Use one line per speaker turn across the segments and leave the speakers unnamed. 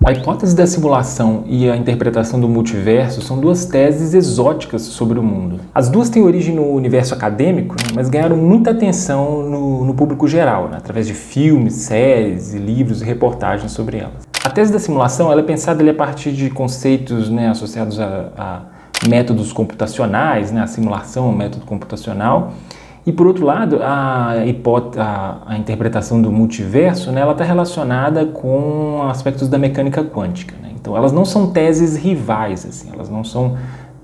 A hipótese da simulação e a interpretação do multiverso são duas teses exóticas sobre o mundo. As duas têm origem no universo acadêmico, né, mas ganharam muita atenção no público geral, né, através de filmes, séries, livros e reportagens sobre elas. A tese da simulação ela é pensada ali a partir de conceitos, né, associados a métodos computacionais, né, a simulação é um método computacional. E, por outro lado, a interpretação do multiverso, né, ela está relacionada com aspectos da mecânica quântica. Né? Então, elas não são teses rivais, assim, elas não são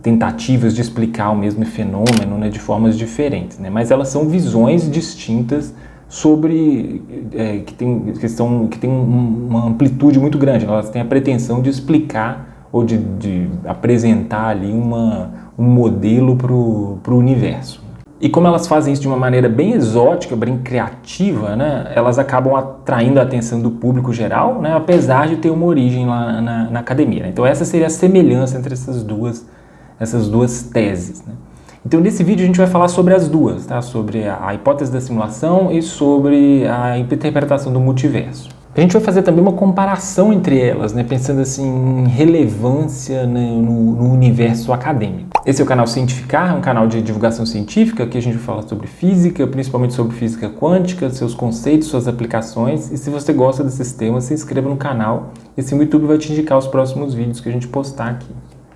tentativas de explicar o mesmo fenômeno, né, de formas diferentes, né? Mas elas são visões distintas sobre que tem uma amplitude muito grande. Elas têm a pretensão de explicar ou de apresentar ali um modelo para o universo. E como elas fazem isso de uma maneira bem exótica, bem criativa, né, elas acabam atraindo a atenção do público geral, né, apesar de ter uma origem lá na academia. Né? Então essa seria a semelhança entre essas duas teses. Né? Então nesse vídeo a gente vai falar sobre as duas, tá? Sobre a hipótese da simulação e sobre a interpretação do multiverso. A gente vai fazer também uma comparação entre elas, né, pensando assim em relevância, né, no universo acadêmico. Esse é o canal Cientificar, um canal de divulgação científica, que a gente vai falar sobre física, principalmente sobre física quântica, seus conceitos, suas aplicações. E se você gosta desses temas, se inscreva no canal. Esse YouTube vai te indicar os próximos vídeos que a gente postar aqui.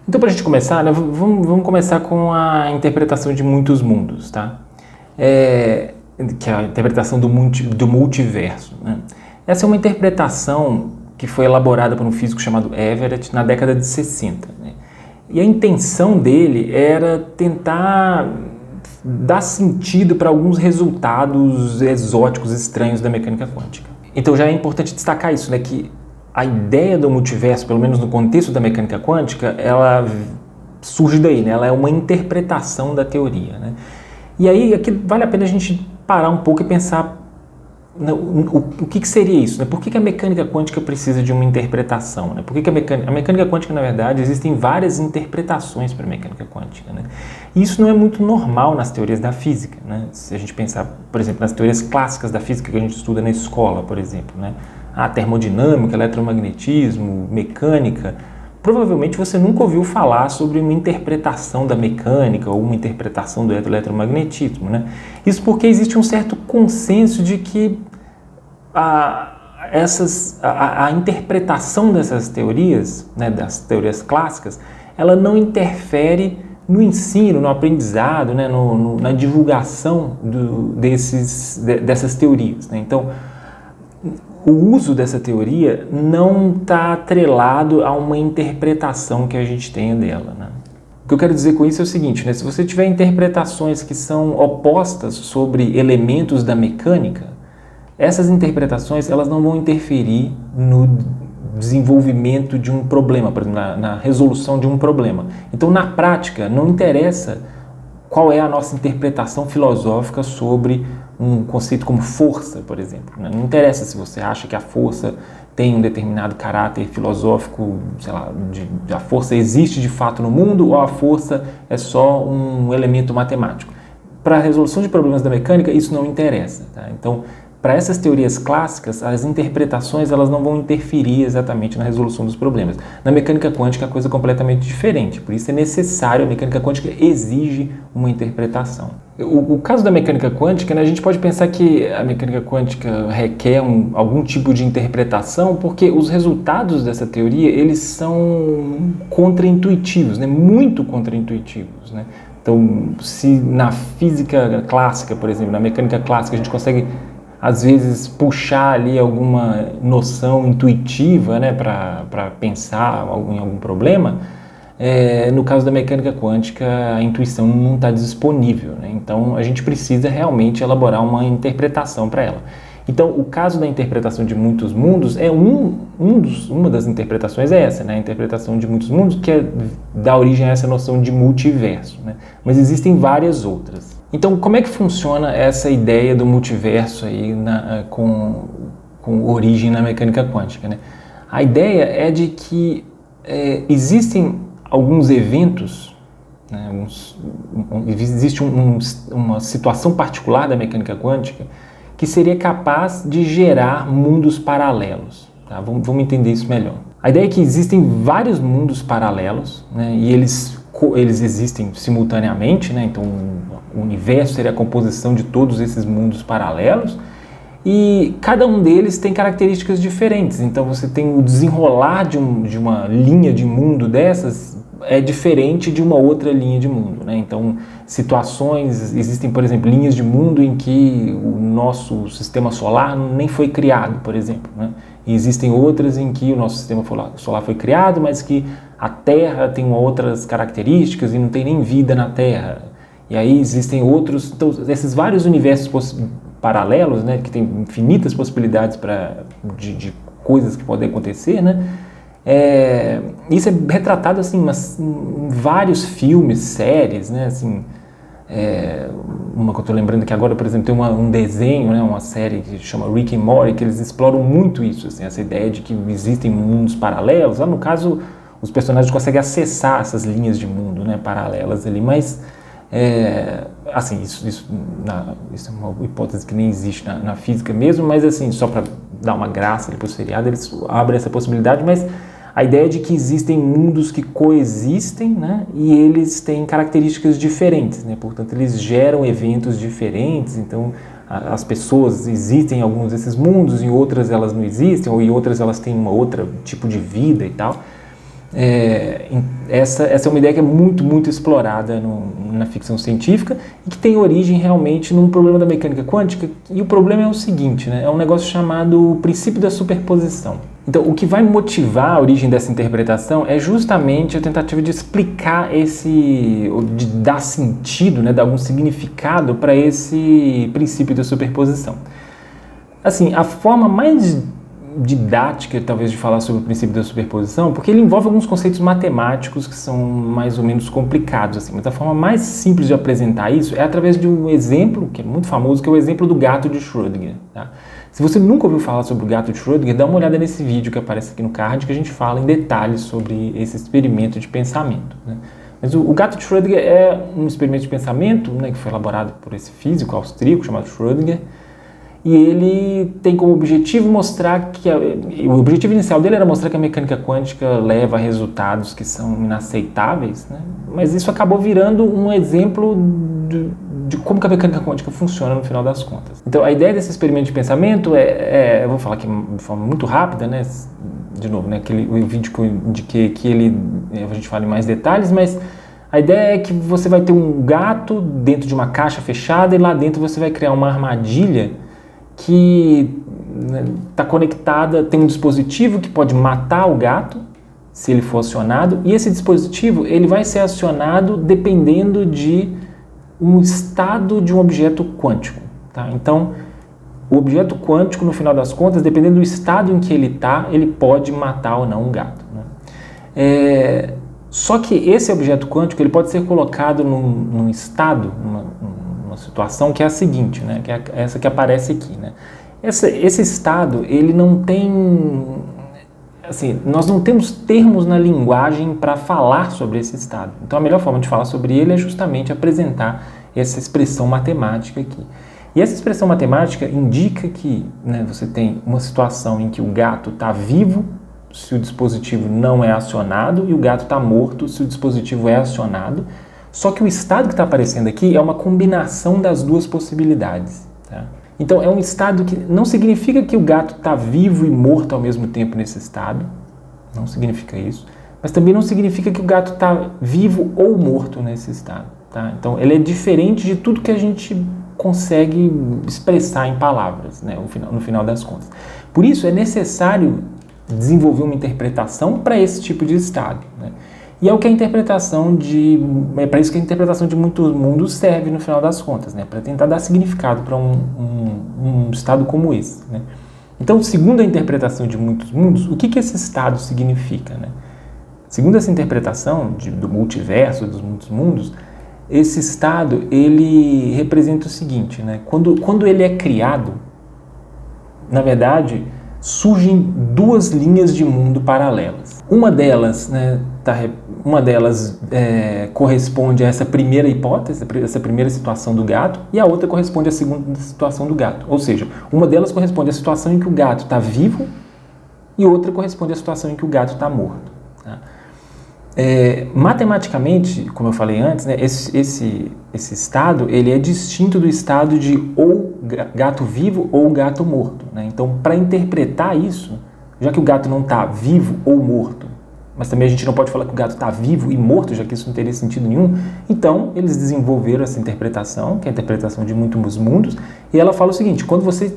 Então, para a gente começar, né, vamos começar com a interpretação de muitos mundos, tá? Que é a interpretação do multiverso, né? Essa é uma interpretação que foi elaborada por um físico chamado Everett na década de 60. Né? E a intenção dele era tentar dar sentido para alguns resultados exóticos, estranhos da mecânica quântica. Então já é importante destacar isso, né? Que a ideia do multiverso, pelo menos no contexto da mecânica quântica, ela surge daí, né? Ela é uma interpretação da teoria. Né? E aí aqui vale a pena a gente parar um pouco e pensar o que seria isso? Né? Por que a mecânica quântica precisa de uma interpretação? Né? Por que a mecânica quântica, na verdade, existem várias interpretações para a mecânica quântica. Né? E isso não é muito normal nas teorias da física. Né? Se a gente pensar, por exemplo, nas teorias clássicas da física que a gente estuda na escola, por exemplo, né? A termodinâmica, eletromagnetismo, mecânica, provavelmente você nunca ouviu falar sobre uma interpretação da mecânica ou uma interpretação do eletromagnetismo. Né? Isso porque existe um certo consenso de que a interpretação dessas teorias, né, das teorias clássicas, ela não interfere no ensino, no aprendizado, né, na divulgação dessas teorias. Né? Então, o uso dessa teoria não está atrelado a uma interpretação que a gente tenha dela. Né? O que eu quero dizer com isso é o seguinte, né? Se você tiver interpretações que são opostas sobre elementos da mecânica, essas interpretações elas não vão interferir no desenvolvimento de um problema, por exemplo, na resolução de um problema. Então, na prática, não interessa qual é a nossa interpretação filosófica sobre um conceito como força, por exemplo. Né? Não interessa se você acha que a força tem um determinado caráter filosófico, sei lá, a força existe de fato no mundo ou a força é só um elemento matemático. Para a resolução de problemas da mecânica, isso não interessa. Tá? Então, para essas teorias clássicas, as interpretações elas não vão interferir exatamente na resolução dos problemas. Na mecânica quântica, a coisa é completamente diferente. Por isso é necessário, a mecânica quântica exige uma interpretação. O caso da mecânica quântica, né, a gente pode pensar que a mecânica quântica requer algum tipo de interpretação, porque os resultados dessa teoria eles são contraintuitivos, né, muito contraintuitivos. Né? Então, se na física clássica, por exemplo, na mecânica clássica, a gente consegue às vezes puxar ali alguma noção intuitiva, né, para pensar em algum problema, no caso da mecânica quântica a intuição não está disponível, né? Então a gente precisa realmente elaborar uma interpretação para ela. Então o caso da interpretação de muitos mundos é uma das interpretações é essa, né? A interpretação de muitos mundos que dá origem a essa noção de multiverso, né? Mas existem várias outras. Então, como é que funciona essa ideia do multiverso aí com origem na mecânica quântica, né? A ideia é de que existem alguns eventos, né, existe uma situação particular da mecânica quântica que seria capaz de gerar mundos paralelos. Tá? Vamos entender isso melhor. A ideia é que existem vários mundos paralelos, né, e eles existem simultaneamente, né, então o universo seria a composição de todos esses mundos paralelos, e cada um deles tem características diferentes. Então você tem o desenrolar de uma linha de mundo dessas é diferente de uma outra linha de mundo, né? Então existem, por exemplo, linhas de mundo em que o nosso sistema solar nem foi criado, por exemplo, né? E existem outras em que o nosso sistema solar foi criado, mas que a Terra tem outras características e não tem nem vida na Terra. E aí existem outros, então esses vários universos paralelos, né, que tem infinitas possibilidades de coisas que podem acontecer, né? Isso é retratado assim, em vários filmes, séries, né? Assim, uma que eu estou lembrando que agora, por exemplo, tem um desenho, né, uma série que se chama Rick and Morty, que eles exploram muito isso, assim, essa ideia de que existem mundos paralelos. Lá no caso, os personagens conseguem acessar essas linhas de mundo, né, paralelas ali, mas assim, isso é uma hipótese que nem existe na física mesmo, mas assim, só para dar uma graça para o seriado, eles abrem essa possibilidade, mas a ideia é de que existem mundos que coexistem, né, e eles têm características diferentes, né, portanto eles geram eventos diferentes. Então as pessoas existem em alguns desses mundos, em outras elas não existem, ou em outras elas têm uma outra tipo de vida e tal. Essa é uma ideia que é muito, muito explorada na ficção científica e que tem origem realmente num problema da mecânica quântica. E o problema é o seguinte, né? É um negócio chamado princípio da superposição. Então, o que vai motivar a origem dessa interpretação é justamente a tentativa de explicar de dar sentido, né, dar algum significado para esse princípio da superposição. Assim, a forma mais didática, talvez, de falar sobre o princípio da superposição, porque ele envolve alguns conceitos matemáticos que são mais ou menos complicados, assim, mas a forma mais simples de apresentar isso é através de um exemplo, que é muito famoso, que é o exemplo do gato de Schrödinger, tá? Se você nunca ouviu falar sobre o gato de Schrödinger, dá uma olhada nesse vídeo que aparece aqui no card, que a gente fala em detalhes sobre esse experimento de pensamento, né? Mas o gato de Schrödinger é um experimento de pensamento, né, que foi elaborado por esse físico austríaco chamado Schrödinger. E ele tem como objetivo mostrar que... o objetivo inicial dele era mostrar que a mecânica quântica leva a resultados que são inaceitáveis, né? Mas isso acabou virando um exemplo de como que a mecânica quântica funciona no final das contas. Então, a ideia desse experimento de pensamento eu vou falar aqui de forma muito rápida, né? De novo, né? O vídeo que eu indiquei aqui, a gente fala em mais detalhes, mas a ideia é que você vai ter um gato dentro de uma caixa fechada e lá dentro você vai criar uma armadilha que está conectada, tem um dispositivo que pode matar o gato se ele for acionado, e esse dispositivo ele vai ser acionado dependendo de um estado de um objeto quântico, tá? Então, o objeto quântico, no final das contas, dependendo do estado em que ele está, ele pode matar ou não um gato, né? Só que esse objeto quântico ele pode ser colocado num estado, uma situação que é a seguinte, né? Que é essa que aparece aqui, né? Esse estado, ele não tem... Assim, nós não temos termos na linguagem para falar sobre esse estado. Então, a melhor forma de falar sobre ele é justamente apresentar essa expressão matemática aqui. E essa expressão matemática indica que, né, você tem uma situação em que o gato está vivo se o dispositivo não é acionado e o gato está morto se o dispositivo é acionado. Só que o estado que está aparecendo aqui é uma combinação das duas possibilidades, tá? Então, é um estado que não significa que o gato está vivo e morto ao mesmo tempo nesse estado, não significa isso, mas também não significa que o gato está vivo ou morto nesse estado, tá? Então, ele é diferente de tudo que a gente consegue expressar em palavras, né, no final das contas. Por isso, é necessário desenvolver uma interpretação para esse tipo de estado, né? E é o que a interpretação é para isso que a interpretação de muitos mundos serve no final das contas, né? Para tentar dar significado para um estado como esse, né? Então, segundo a interpretação de muitos mundos, o que esse estado significa, né? Segundo essa interpretação do multiverso, dos muitos mundos, esse estado ele representa o seguinte, né? Quando ele é criado, na verdade, surgem duas linhas de mundo paralelas. Uma delas, né, corresponde a essa primeira hipótese, essa primeira situação do gato, e a outra corresponde à segunda situação do gato. Ou seja, uma delas corresponde à situação em que o gato está vivo e outra corresponde à situação em que o gato está morto. Tá? Matematicamente, como eu falei antes, né, esse estado ele é distinto do estado de ou gato vivo ou gato morto. Né? Então, para interpretar isso, já que o gato não está vivo ou morto, mas também a gente não pode falar que o gato está vivo e morto, já que isso não teria sentido nenhum, então eles desenvolveram essa interpretação, que é a interpretação de muitos mundos, e ela fala o seguinte: quando você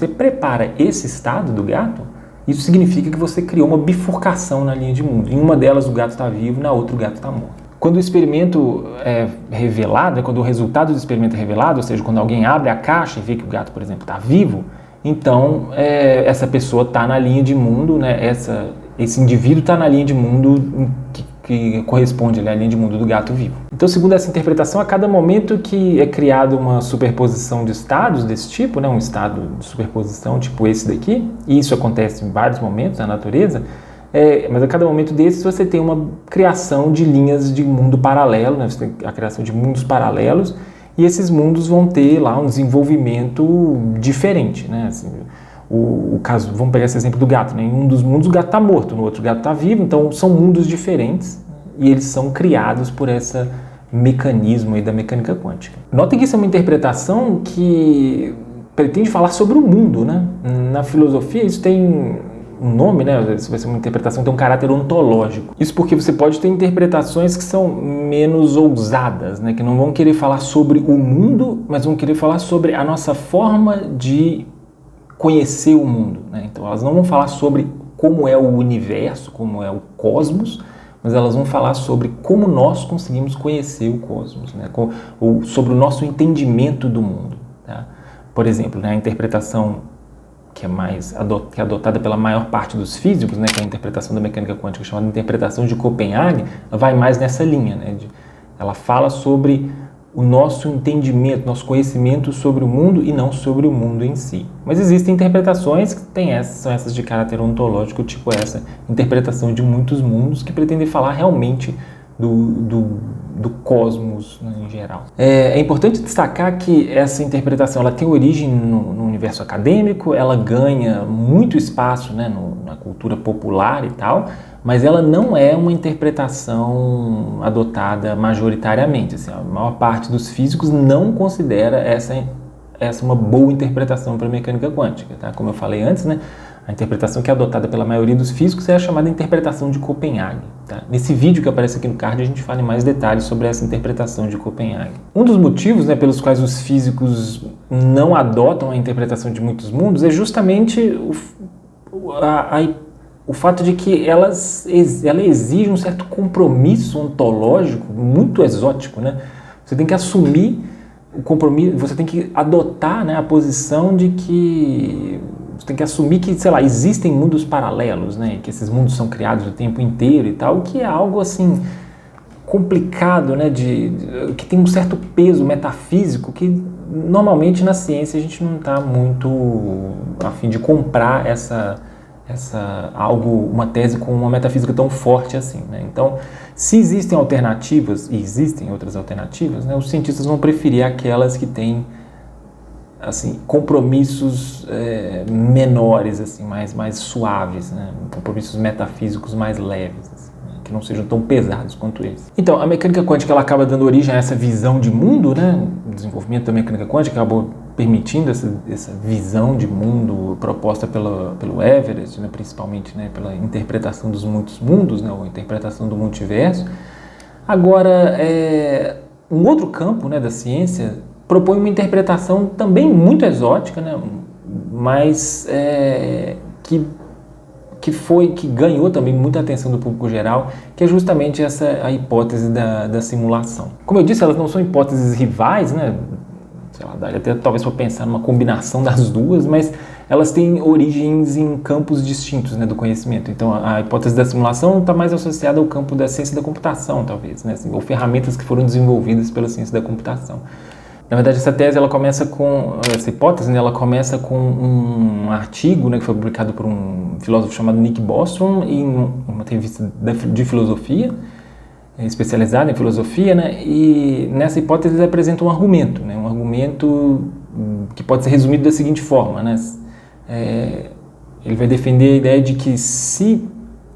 prepara esse estado do gato, isso significa que você criou uma bifurcação na linha de mundo. Em uma delas o gato está vivo, na outra o gato está morto. Quando o experimento é revelado, quando o resultado do experimento é revelado, ou seja, quando alguém abre a caixa e vê que o gato, por exemplo, está vivo, então essa pessoa está na linha de mundo, né? Esse indivíduo está na linha de mundo que corresponde à linha de mundo do gato vivo. Então, segundo essa interpretação, a cada momento que é criada uma superposição de estados desse tipo, né, um estado de superposição tipo esse daqui, e isso acontece em vários momentos na natureza, mas a cada momento desses você tem uma criação de linhas de mundo paralelo, né, você tem a criação de mundos paralelos, e esses mundos vão ter lá um desenvolvimento diferente, né, assim, o caso, vamos pegar esse exemplo do gato, né? Em um dos mundos o gato está morto, no outro o gato está vivo, então são mundos diferentes e eles são criados por esse mecanismo aí da mecânica quântica. Notem que isso é uma interpretação que pretende falar sobre o mundo, né? Na filosofia isso tem um nome, né? Isso vai ser uma interpretação que tem um caráter ontológico. Isso porque você pode ter interpretações que são menos ousadas, né? Que não vão querer falar sobre o mundo, mas vão querer falar sobre a nossa forma de conhecer o mundo, né? Então elas não vão falar sobre como é o universo, como é o cosmos, mas elas vão falar sobre como nós conseguimos conhecer o cosmos, né? Sobre o nosso entendimento do mundo. Tá? Por exemplo, né, a interpretação que é adotada pela maior parte dos físicos, né, que é a interpretação da mecânica quântica, chamada interpretação de Copenhague, ela vai mais nessa linha, né? Ela fala sobre o nosso entendimento, nosso conhecimento sobre o mundo e não sobre o mundo em si. Mas existem interpretações que são essas de caráter ontológico, tipo essa interpretação de muitos mundos, que pretendem falar realmente do cosmos, né, em geral. É importante destacar que essa interpretação ela tem origem no universo acadêmico, ela ganha muito espaço, né, na cultura popular e tal, mas ela não é uma interpretação adotada majoritariamente. Assim, a maior parte dos físicos não considera essa uma boa interpretação para a mecânica quântica. Tá? Como eu falei antes, né, a interpretação que é adotada pela maioria dos físicos é a chamada interpretação de Copenhague. Tá? Nesse vídeo que aparece aqui no card, a gente fala em mais detalhes sobre essa interpretação de Copenhague. Um dos motivos, né, pelos quais os físicos não adotam a interpretação de muitos mundos é justamente o fato de que ela exige um certo compromisso ontológico muito exótico, né? Você tem que assumir o compromisso, você tem que adotar, né, a posição de que você tem que assumir que, sei lá, existem mundos paralelos, né, que esses mundos são criados o tempo inteiro e tal, que é algo assim complicado, né, que tem um certo peso metafísico que normalmente na ciência a gente não está muito a fim de comprar uma tese com uma metafísica tão forte assim, né? Então, se existem alternativas, e existem outras alternativas, né, os cientistas vão preferir aquelas que têm assim, compromissos menores, assim, mais suaves, né? Compromissos metafísicos mais leves, assim, né? Que não sejam tão pesados quanto esses. Então, a mecânica quântica ela acaba dando origem a essa visão de mundo, né? O desenvolvimento da mecânica quântica acabou permitindo essa visão de mundo proposta pelo Everest, né? Principalmente, né, pela interpretação dos muitos mundos, né? Ou interpretação do multiverso. Agora, um outro campo, né, da ciência propõe uma interpretação também muito exótica, né, mas que ganhou também muita atenção do público geral, que é justamente a hipótese da simulação. Como eu disse, elas não são hipóteses rivais, né, sei lá, daria até talvez para pensar numa combinação das duas, mas elas têm origens em campos distintos, né, do conhecimento. Então, a hipótese da simulação está mais associada ao campo da ciência da computação, talvez, né, assim, ou ferramentas que foram desenvolvidas pela ciência da computação. Na verdade, essa hipótese, né, ela começa com um artigo, né, que foi publicado por um filósofo chamado Nick Bostrom em uma revista de filosofia, especializada em filosofia, né, e nessa hipótese ele apresenta um argumento, né, um argumento que pode ser resumido da seguinte forma, né, Ele vai defender a ideia de que se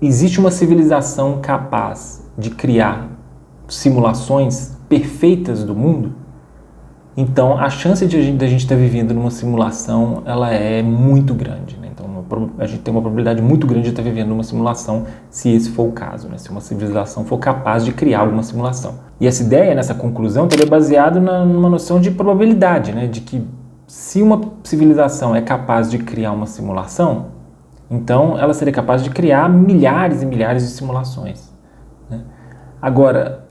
existe uma civilização capaz de criar simulações perfeitas do mundo, então a chance de a gente estar vivendo numa simulação, ela é muito grande, né? Então a gente tem uma probabilidade muito grande de estar vivendo numa simulação, se esse for o caso, né? Se uma civilização for capaz de criar alguma simulação. E essa ideia, nessa conclusão, estaria baseada numa noção de probabilidade, né? De que se uma civilização é capaz de criar uma simulação, então ela seria capaz de criar milhares e milhares de simulações, né? Agora,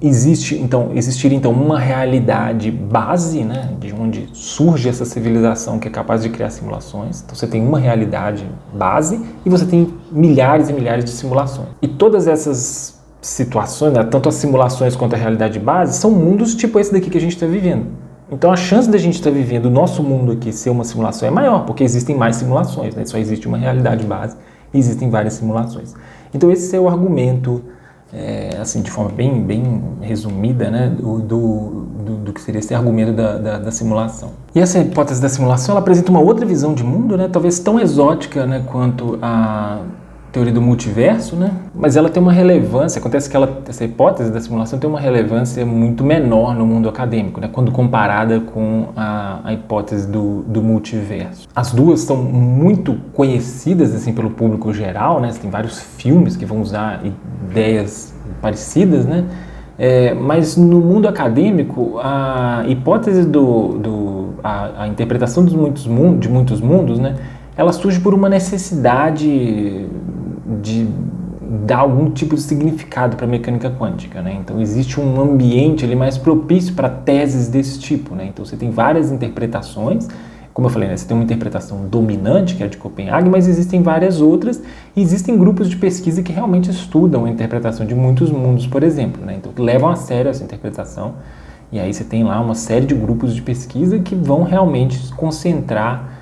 existiria então uma realidade base, né, de onde surge essa civilização que é capaz de criar simulações. Então você tem uma realidade base e você tem milhares e milhares de simulações. E todas essas situações, né, tanto as simulações quanto a realidade base, são mundos tipo esse daqui que a gente está vivendo. Então a chance da gente estar vivendo o nosso mundo aqui ser uma simulação é maior, porque existem mais simulações, né? Só existe uma realidade base e existem várias simulações. Então esse é o argumento, assim, de forma bem resumida, né, do que seria esse argumento da simulação. E essa hipótese da simulação, ela apresenta uma outra visão de mundo, né, talvez tão exótica, né, quanto a teoria do multiverso, né, mas ela tem uma relevância, acontece que essa hipótese da simulação tem uma relevância muito menor no mundo acadêmico, né, quando comparada com a hipótese do multiverso. As duas são muito conhecidas, assim, pelo público geral, né, tem vários filmes que vão usar ideias parecidas, né, mas no mundo acadêmico a hipótese a interpretação de muitos mundos, né, ela surge por uma necessidade de dar algum tipo de significado para a mecânica quântica, né? Então existe um ambiente ali mais propício para teses desse tipo, né? Então você tem várias interpretações, como eu falei, né? Você tem uma interpretação dominante, que é a de Copenhague, mas existem várias outras, e existem grupos de pesquisa que realmente estudam a interpretação de muitos mundos, por exemplo, né? Então que levam a sério essa interpretação, e aí você tem lá uma série de grupos de pesquisa que vão realmente se concentrar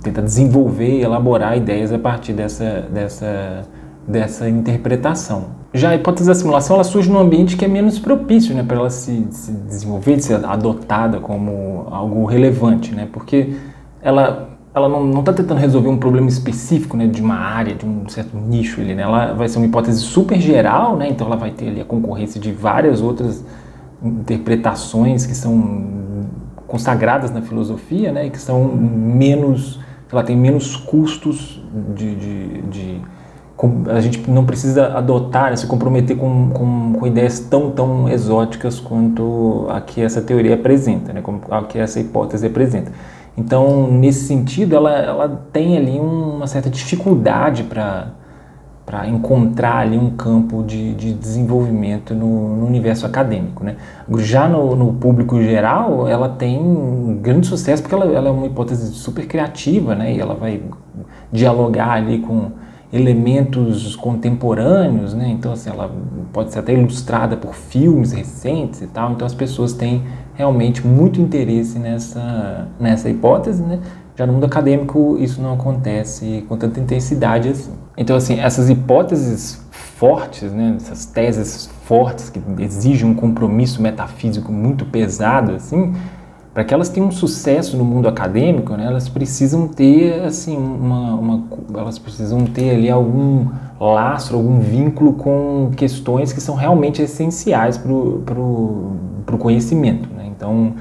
tentar desenvolver e elaborar ideias a partir dessa interpretação. Já a hipótese da simulação, ela surge num ambiente que é menos propício, né, para ela se desenvolver, de ser adotada como algo relevante, né, porque ela não está tentando resolver um problema específico, né, de uma área, de um certo nicho ali, né, ela vai ser uma hipótese super geral, né, então ela vai ter ali a concorrência de várias outras interpretações que são consagradas na filosofia, né, e que são ela tem menos custos a gente não precisa adotar, né, se comprometer com ideias tão exóticas quanto a que essa teoria apresenta, né, como a que essa hipótese apresenta. Então, nesse sentido, ela tem ali uma certa dificuldade para encontrar ali um campo de desenvolvimento no universo acadêmico, né? Já no público geral, ela tem um grande sucesso porque ela é uma hipótese super criativa, né? E ela vai dialogar ali com elementos contemporâneos, né? Então, assim, ela pode ser até ilustrada por filmes recentes e tal, então as pessoas têm realmente muito interesse nessa hipótese, né? Já no mundo acadêmico isso não acontece com tanta intensidade assim. Então, assim, essas hipóteses fortes, né, essas teses fortes que exigem um compromisso metafísico muito pesado, assim, para que elas tenham um sucesso no mundo acadêmico, né, elas precisam ter, assim, elas precisam ter ali algum lastro, algum vínculo com questões que são realmente essenciais para o conhecimento, né? Então,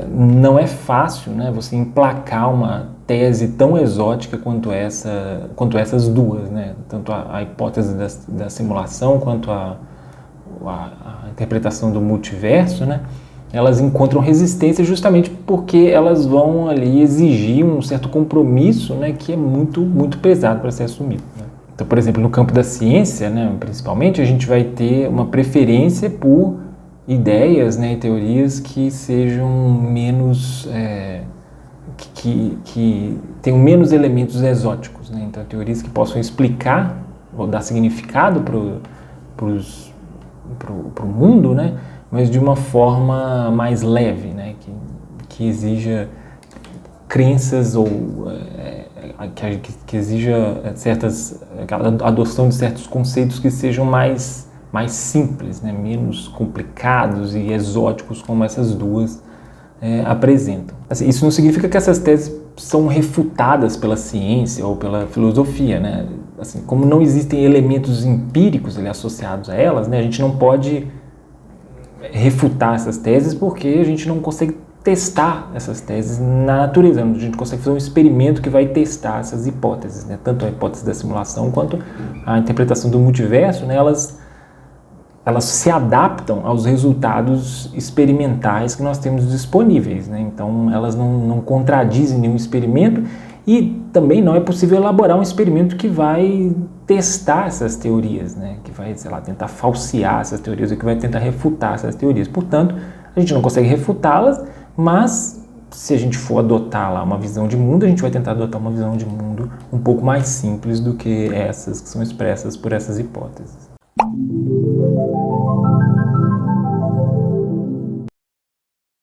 não é fácil, né, você emplacar uma tese tão exótica quanto essas duas, né? Tanto a hipótese da simulação quanto a interpretação do multiverso, né? Elas encontram resistência justamente porque elas vão ali exigir um certo compromisso, né, que é muito pesado para ser assumido, né? Então, por exemplo, no campo da ciência, né, principalmente, a gente vai ter uma preferência por ideias, né, e teorias que sejam menos que tenham menos elementos exóticos, né? Então, teorias que possam explicar ou dar significado para o mundo, né, mas de uma forma mais leve, né, que exija crenças ou que exija a adoção de certos conceitos que sejam mais simples, né, menos complicados e exóticos como essas duas apresentam. Assim, isso não significa que essas teses são refutadas pela ciência ou pela filosofia, né? Assim, como não existem elementos empíricos ali associados a elas, né, a gente não pode refutar essas teses porque a gente não consegue testar essas teses na natureza. A gente consegue fazer um experimento que vai testar essas hipóteses, né? Tanto a hipótese da simulação quanto a interpretação do multiverso, né? Elas se adaptam aos resultados experimentais que nós temos disponíveis, né? Então elas não contradizem nenhum experimento e também não é possível elaborar um experimento que vai testar essas teorias, né? Que vai, sei lá, tentar falsear essas teorias ou que vai tentar refutar essas teorias. Portanto, a gente não consegue refutá-las, mas se a gente for adotar lá uma visão de mundo, a gente vai tentar adotar uma visão de mundo um pouco mais simples do que essas que são expressas por essas hipóteses.